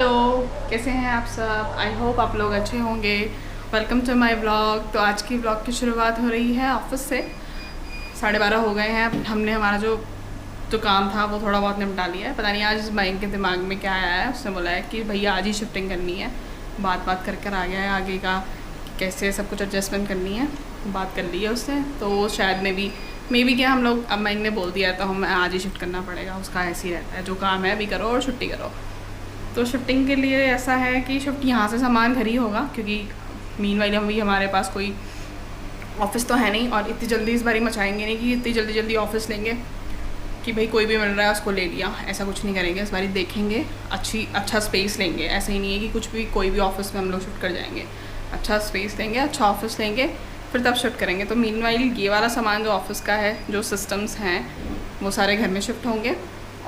Hello, कैसे हैं आप सब। आई होप आप लोग अच्छे होंगे। Welcome to my vlog. तो आज की व्लॉग की शुरुआत हो रही है ऑफिस से। 12:30 हो गए हैं। हमने हमारा जो काम था वो थोड़ा बहुत निपटा लिया है। पता नहीं आज माइक के दिमाग में क्या आया है। उसने बोला है कि भैया आज ही शिफ्टिंग करनी है। बात कर कर आ गया है आगे का कैसे सब कुछ एडजस्टमेंट करनी है। बात कर ली है उससे, तो शायद मे बी क्या हम लोग, अब माइक ने बोल दिया है तो हम आज ही शिफ्ट करना पड़ेगा। उसका ऐसे ही रहता है, जो काम है अभी करो और छुट्टी करो। तो शिफ्टिंग के लिए ऐसा है कि शिफ्ट यहाँ से सामान घर ही होगा, क्योंकि मीनवाइल हम भी हमारे पास कोई ऑफिस तो है नहीं, और इतनी जल्दी इस बारी मचाएंगे नहीं कि इतनी जल्दी ऑफिस लेंगे कि भाई कोई भी मिल रहा है उसको ले लिया। ऐसा कुछ नहीं करेंगे। इस बारी देखेंगे अच्छा स्पेस लेंगे। ऐसा ही नहीं है कि कुछ भी कोई भी ऑफिस में हम लोग शिफ्ट कर जाएंगे। अच्छा स्पेस लेंगे, अच्छा ऑफिस लेंगे, फिर तब शिफ्ट करेंगे। तो मीनवाइल ये वाला सामान जो ऑफिस का है, जो सिस्टम्स हैं, वो सारे घर में शिफ्ट होंगे।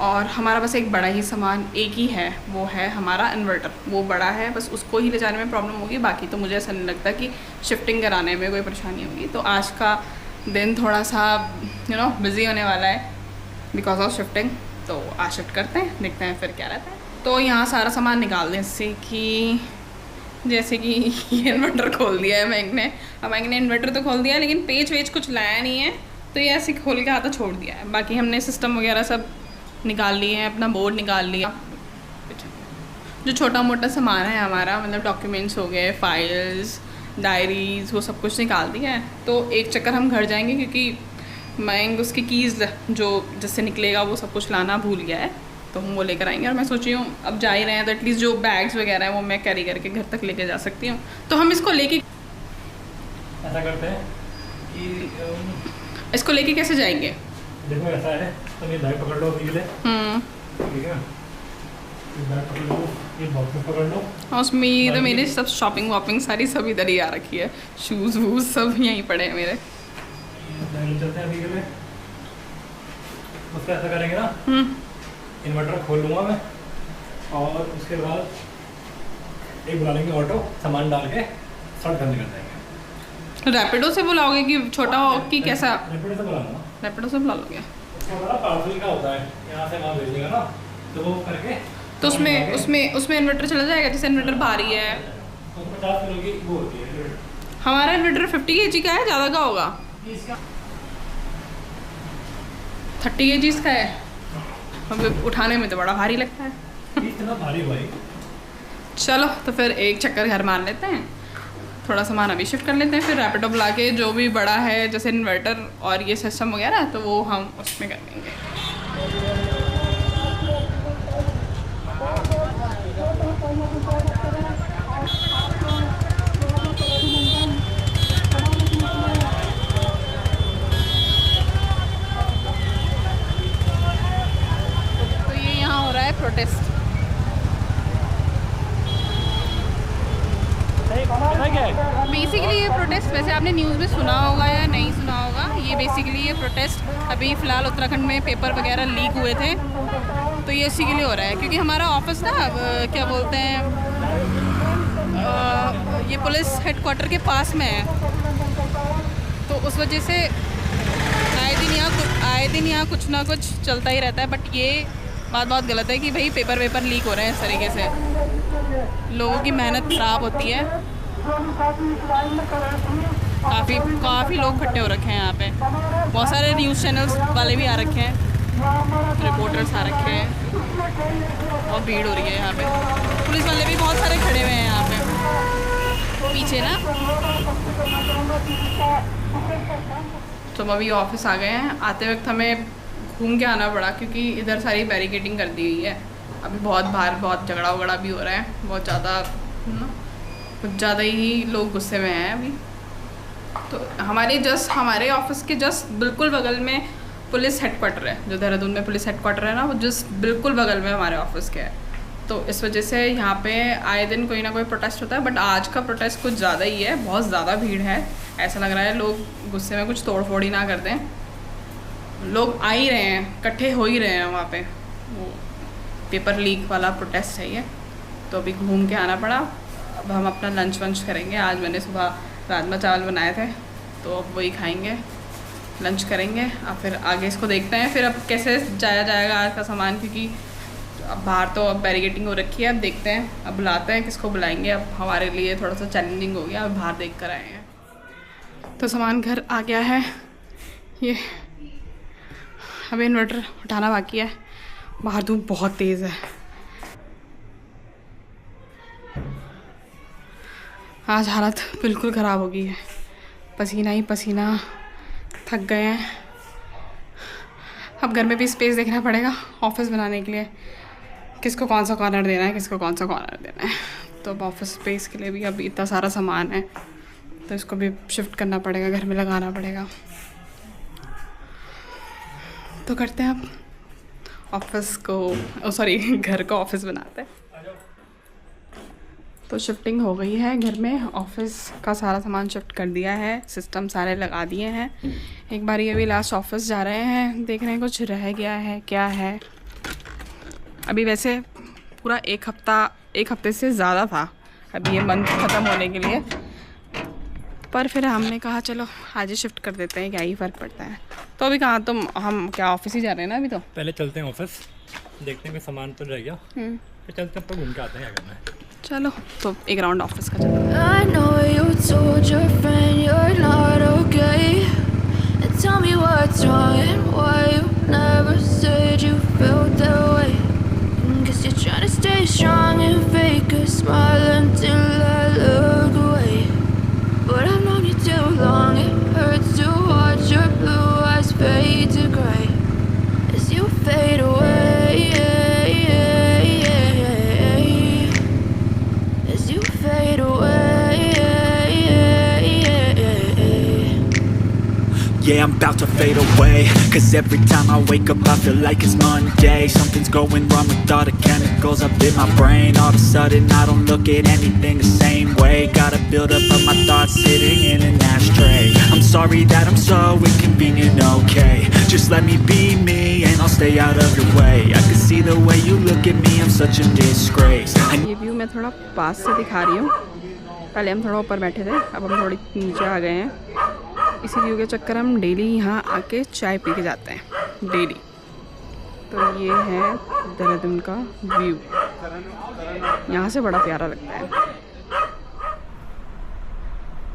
और हमारा बस एक बड़ा ही सामान एक ही है, वो है हमारा इन्वर्टर। वो बड़ा है, बस उसको ही ले जाने में प्रॉब्लम होगी। बाकी तो मुझे ऐसा नहीं लगता कि शिफ्टिंग कराने में कोई परेशानी होगी। तो आज का दिन थोड़ा सा बिज़ी होने वाला है बिकॉज ऑफ शिफ्टिंग। तो आज शिफ्ट करते हैं, देखते हैं फिर क्या रहता है। तो यहाँ सारा सामान निकाल दें, जैसे कि ये इन्वर्टर खोल दिया है मैंने। अब मैंने इन्वर्टर तो खोल दिया है, लेकिन पेज वेज कुछ लाया नहीं है, तो ये ऐसे खोल के हाथ छोड़ दिया है। बाकी हमने सिस्टम वगैरह सब निकाल लिए हैं, अपना बोर्ड निकाल लिया। जो छोटा मोटा सामान है हमारा, मतलब डॉक्यूमेंट्स हो गए, फाइल्स, डायरीज़, वो सब कुछ निकाल दिया है। तो एक चक्कर हम घर जाएंगे, क्योंकि मैं उसकी कीज़ जो जिससे निकलेगा वो सब कुछ लाना भूल गया है, तो हम वो लेकर आएंगे। और मैं सोची हूँ अब जा ही रहे हैं तो एटलीस्ट जो बैग्स वगैरह हैं वो मैं कैरी करके घर तक लेके जा सकती हूँ। तो हम इसको लेके ऐसा करते हैं कि इसको लेके कैसे जाएंगे। देखो ऐसा है, तुम ये बैग पकड़ लो अभी के लिए। ठीक है, ये बैग पकड़ लो, ये बॉक्स पकड़ लो। उसमें तो मेरी सब शॉपिंग वॉपिंग सारी सब इधर ही आ रखी है। शूज़ वूज़ सब यहीं पड़े हैं मेरे। बैग चलते हैं अभी के लिए। उसका ऐसा करेंगे ना, इन्वर्टर खोल लूँगा मैं, और उसके बाद एक बुला लेंगे ऑटो, सामान डाल के शॉर्ट करने कर जाएंगे। रैपिडो से बुलाओगे कि छोटा हो कि कैसा। रैपिडो से बुला लूँगा। रैपिडो से बुला लोगे। उसका बड़ा पार्सल का होता है, यहाँ से वहाँ भेजेगा ना, तो वो करके तो उसमें इन्वर्टर चला जाएगा। जैसे इन्वर्टर भारी है, 50 किलो की वो होती है। हमारा इन्वर्टर 50 kg का है, ज़्यादा का होगा। 30 kg का है। हमें उठाने में तो बड़ा भारी लगता है। इतना भारी भाई। चलो तो फिर एक चक्कर घर मार लेते हैं, थोड़ा सामान अभी शिफ्ट कर लेते हैं, फिर रैपिडो बुला के जो भी बड़ा है जैसे इन्वर्टर और ये सिस्टम वगैरह, तो वो हम उसमें कर लेंगे। तो ये यहाँ हो रहा है प्रोटेस्ट। बेसिकली ये प्रोटेस्ट, वैसे आपने न्यूज़ में सुना होगा या नहीं सुना होगा, ये बेसिकली ये प्रोटेस्ट अभी फ़िलहाल उत्तराखंड में पेपर वगैरह लीक हुए थे, तो ये इसी के लिए हो रहा है। क्योंकि हमारा ऑफिस ना क्या बोलते हैं, ये पुलिस हेडक्वार्टर के पास में है, तो उस वजह से आए दिन यहाँ कुछ ना कुछ चलता ही रहता है। बट ये बात बहुत गलत है कि भाई पेपर लीक हो रहे हैं इस तरीके से, लोगों की मेहनत ख़राब होती है। काफ़ी लोग इकट्ठे हो रखे हैं यहाँ पे, बहुत सारे न्यूज़ चैनल्स वाले भी आ रखे हैं, रिपोर्टर्स आ रखे हैं, बहुत भीड़ हो रही है यहाँ पे। पुलिस वाले भी बहुत सारे खड़े हुए हैं यहाँ पे पीछे ना। तो हम अभी ऑफिस आ गए हैं। आते वक्त हमें घूम के आना पड़ा, क्योंकि इधर सारी बैरिकेडिंग कर दी हुई है। अभी बहुत झगड़ा वगड़ा भी हो रहा है, बहुत ज़्यादा कुछ ज़्यादा ही लोग गुस्से में हैं अभी। तो हमारे ऑफिस के जस्ट बिल्कुल बगल में पुलिस हेडक्वार्टर है, जो देहरादून में पुलिस हेडक्वार्टर है ना, वो जस्ट बिल्कुल बगल में हमारे ऑफिस के है। तो इस वजह से यहाँ पे आए दिन कोई ना कोई प्रोटेस्ट होता है। बट आज का प्रोटेस्ट कुछ ज़्यादा ही है, बहुत ज़्यादा भीड़ है। ऐसा लग रहा है लोग गुस्से में कुछ तोड़ फोड़ ही ना कर दें। लोग आ ही रहे हैं, इकट्ठे हो ही रहे हैं वहाँ पे। वो पेपर लीक वाला प्रोटेस्ट है ये। तो अभी घूम के आना पड़ा। अब हम अपना लंच वंच करेंगे। आज मैंने सुबह राजमा चावल बनाए थे, तो अब वही खाएंगे, लंच करेंगे। अब फिर आगे इसको देखते हैं फिर अब कैसे जाया जाएगा आज का सामान, क्योंकि अब बाहर तो अब बैरिकेटिंग हो रखी है, अब देखते हैं, अब बुलाते हैं, किसको बुलाएंगे। अब हमारे लिए थोड़ा सा चैलेंजिंग हो गया, अब बाहर देख कर आए हैं। तो सामान घर आ गया है, ये अभी इन्वर्टर उठाना बाकी है। बाहर धूप बहुत तेज़ है। आज हालत बिल्कुल ख़राब हो गई है, पसीना ही पसीना, थक गए हैं। अब घर में भी स्पेस देखना पड़ेगा ऑफिस बनाने के लिए, किसको कौन सा कॉर्नर देना है, किसको कौन सा कॉर्नर देना है। तो अब ऑफिस स्पेस के लिए भी अब इतना सारा सामान है, तो इसको भी शिफ्ट करना पड़ेगा, घर में लगाना पड़ेगा। तो करते हैं अब ऑफिस को, सॉरी घर को ऑफिस बनाते हैं। तो शिफ्टिंग हो गई है घर में, ऑफिस का सारा सामान शिफ्ट कर दिया है, सिस्टम सारे लगा दिए हैं। एक बार ये भी लास्ट ऑफिस जा रहे हैं, देख रहे हैं कुछ रह गया है क्या है। अभी वैसे पूरा एक हफ्ते से ज़्यादा था अभी ये मंथ ख़त्म होने के लिए, पर फिर हमने कहा चलो आज ही शिफ्ट कर देते हैं, क्या ही फ़र्क पड़ता है। तो अभी कहाँ, तुम हम क्या ऑफिस ही जा रहे हैं ना अभी। तो पहले चलते हैं ऑफिस, देखते हैं कि सामान तो रह गया, फिर चलते हैं, घूम के आते हैं क्या करना है। चलो तो एक राउंड ऑफिस का चलते हैं। I know you told your friend you're not okay, and tell me what's wrong and why you never said you felt that way. Guess you're trying to stay strong and fake a smile until I look away. But I've known you too long, it hurts to watch your blue eyes fade to gray as you fade away. As you fade away. Yeah, I'm about to fade away, 'cause every time I wake up I feel like it's Monday. Something's going wrong with all the chemicals up in my brain. All of a sudden I don't look at anything the same way. Gotta build up of my thoughts sitting in an ashtray. I'm sorry that I'm so inconvenient, okay. Just let me be me and I'll stay out of your way. I can see the way you look at me, I'm such a disgrace. ये view मैं थोड़ा पास से दिखा रही हूँ, पहले हम थोड़ा ऊपर बैठे थे, अब हम थोड़ी नीचे आ गए हैं। इसी व्यू के चक्कर हम डेली यहाँ आके चाय पी के जाते हैं डेली। तो ये है देहरादून का व्यू, यहाँ से बड़ा प्यारा लगता है।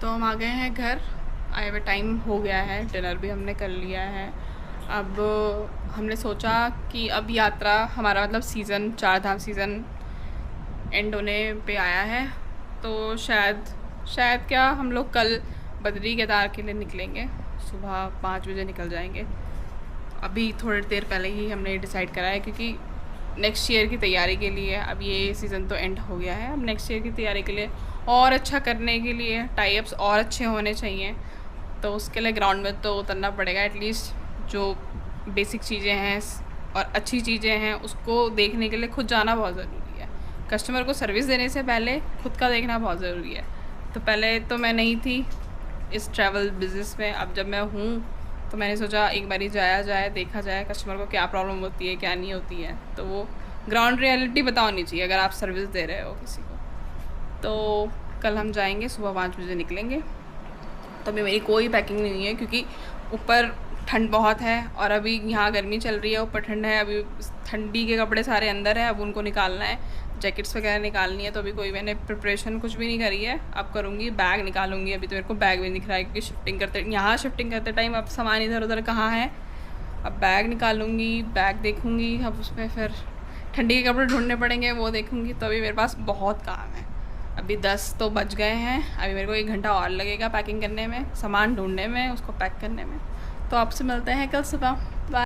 तो हम आ गए हैं घर, आए हुए टाइम हो गया है, डिनर भी हमने कर लिया है। अब हमने सोचा कि अब यात्रा हमारा मतलब सीज़न 4 धाम सीज़न एंड होने पे आया है, तो शायद क्या हम लोग कल बद्री केदार के लिए निकलेंगे, सुबह 5 बजे निकल जाएंगे। अभी थोड़ी देर पहले ही हमने डिसाइड करा है, क्योंकि नेक्स्ट ईयर की तैयारी के लिए, अब ये सीज़न तो एंड हो गया है, अब नेक्स्ट ईयर की तैयारी के लिए और अच्छा करने के लिए टाई अप्स और अच्छे होने चाहिए। तो उसके लिए ग्राउंड में तो उतरना पड़ेगा, एटलीस्ट जो बेसिक चीज़ें हैं और अच्छी चीज़ें हैं उसको देखने के लिए खुद जाना बहुत ज़रूरी है। कस्टमर को सर्विस देने से पहले खुद का देखना बहुत ज़रूरी है। तो पहले तो मैं नहीं थी इस ट्रैवल बिज़नेस में, अब जब मैं हूँ तो मैंने सोचा एक बारी जाया जाए, देखा जाए कस्टमर को क्या प्रॉब्लम होती है क्या नहीं होती है। तो वो ग्राउंड रियलिटी पता होनी चाहिए अगर आप सर्विस दे रहे हो किसी को। तो कल हम जाएंगे, सुबह 5 बजे निकलेंगे। तो अभी मेरी कोई पैकिंग नहीं है, क्योंकि ऊपर ठंड बहुत है और अभी यहाँ गर्मी चल रही है, ऊपर ठंड है। अभी ठंडी के कपड़े सारे अंदर है, अब उनको निकालना है, जैकेट्स वगैरह निकालनी है। तो अभी कोई मैंने प्रिपरेशन कुछ भी नहीं करी है, अब करूँगी। बैग निकालूंगी, अभी तो मेरे को बैग भी दिख रहा है, क्योंकि शिफ्टिंग करते टाइम अब सामान इधर उधर कहाँ है। अब बैग निकालूंगी, बैग देखूँगी, अब उसमें फिर ठंडी के कपड़े ढूंढने पड़ेंगे, वो देखूँगी। तो अभी मेरे पास बहुत काम है। अभी 10 तो बज गए हैं, अभी मेरे को 1 घंटा और लगेगा पैकिंग करने में, सामान ढूंढने में, उसको पैक करने में। तो आपसे मिलते हैं कल सुबह। बाय।